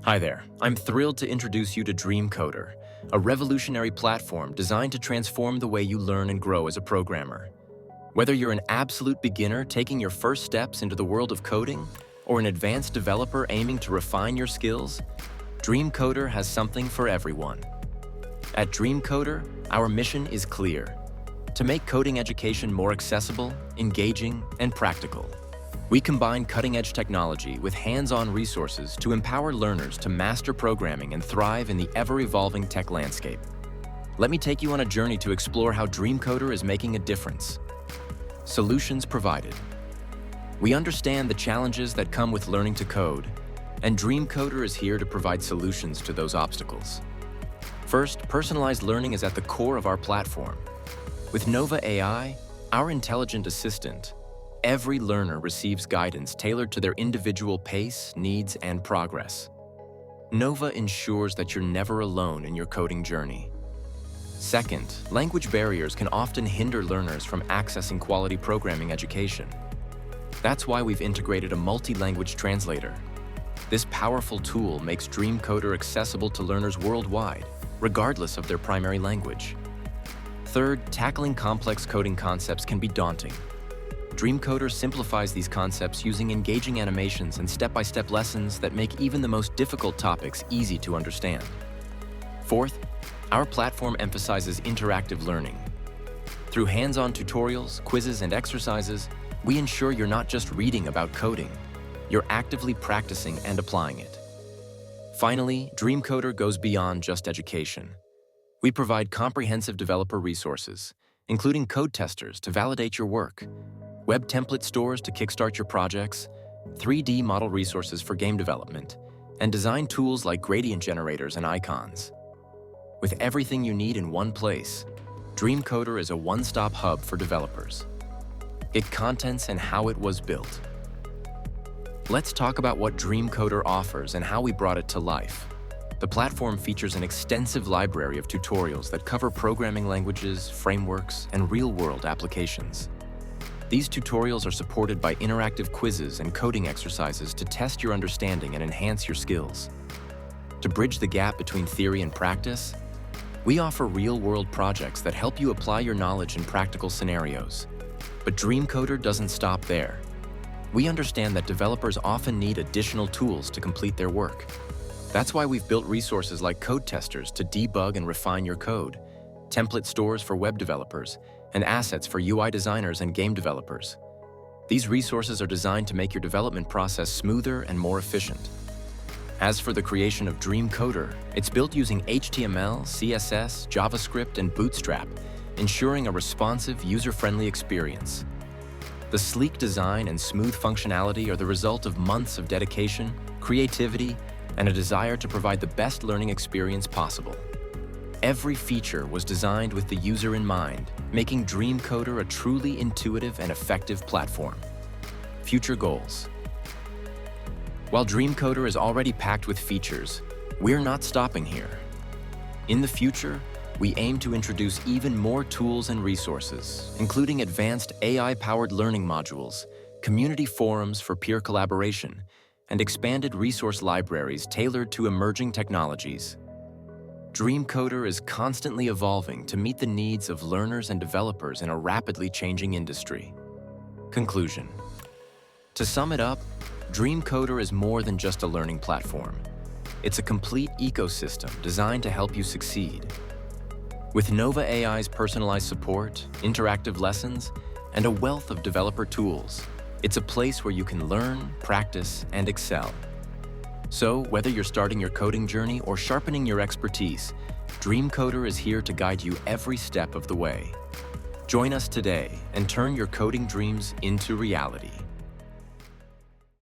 Hi there, I'm thrilled to introduce you to DreamCoder, a revolutionary platform designed to transform the way you learn and grow as a programmer. Whether you're an absolute beginner taking your first steps into the world of coding, or an advanced developer aiming to refine your skills, DreamCoder has something for everyone. At DreamCoder, our mission is clear: to make coding education more accessible, engaging, and practical. We combine cutting-edge technology with hands-on resources to empower learners to master programming and thrive in the ever-evolving tech landscape. Let me take you on a journey to explore how DreamCoder is making a difference. Solutions provided. We understand the challenges that come with learning to code, and DreamCoder is here to provide solutions to those obstacles. First, personalized learning is at the core of our platform. With Nova AI, our intelligent assistant, every learner receives guidance tailored to their individual pace, needs, and progress. Nova ensures that you're never alone in your coding journey. Second, language barriers can often hinder learners from accessing quality programming education. That's why we've integrated a multi-language translator. This powerful tool makes DreamCoder accessible to learners worldwide, regardless of their primary language. Third, tackling complex coding concepts can be daunting. DreamCoder simplifies these concepts using engaging animations and step-by-step lessons that make even the most difficult topics easy to understand. Fourth, our platform emphasizes interactive learning. Through hands-on tutorials, quizzes, and exercises, we ensure you're not just reading about coding, you're actively practicing and applying it. Finally, DreamCoder goes beyond just education. We provide comprehensive developer resources, including code testers to validate your work, web template stores to kickstart your projects, 3D model resources for game development, and design tools like gradient generators and icons. With everything you need in one place, DreamCoder is a one-stop hub for developers. Its contents and how it was built. Let's talk about what DreamCoder offers and how we brought it to life. The platform features an extensive library of tutorials that cover programming languages, frameworks, and real-world applications. These tutorials are supported by interactive quizzes and coding exercises to test your understanding and enhance your skills. To bridge the gap between theory and practice, we offer real-world projects that help you apply your knowledge in practical scenarios. But DreamCoder doesn't stop there. We understand that developers often need additional tools to complete their work. That's why we've built resources like code testers to debug and refine your code, template stores for web developers, and assets for UI designers and game developers. These resources are designed to make your development process smoother and more efficient. As for the creation of DreamCoder, it's built using HTML, CSS, JavaScript, and Bootstrap, ensuring a responsive, user-friendly experience. The sleek design and smooth functionality are the result of months of dedication, creativity, and a desire to provide the best learning experience possible. Every feature was designed with the user in mind, making DreamCoder a truly intuitive and effective platform. Future goals. While DreamCoder is already packed with features, we're not stopping here. In the future, we aim to introduce even more tools and resources, including advanced AI-powered learning modules, community forums for peer collaboration, and expanded resource libraries tailored to emerging technologies. DreamCoder is constantly evolving to meet the needs of learners and developers in a rapidly changing industry. Conclusion. To sum it up, DreamCoder is more than just a learning platform. It's a complete ecosystem designed to help you succeed. With Nova AI's personalized support, interactive lessons, and a wealth of developer tools, it's a place where you can learn, practice, and excel. So, whether you're starting your coding journey or sharpening your expertise, DreamCoder is here to guide you every step of the way. Join us today and turn your coding dreams into reality.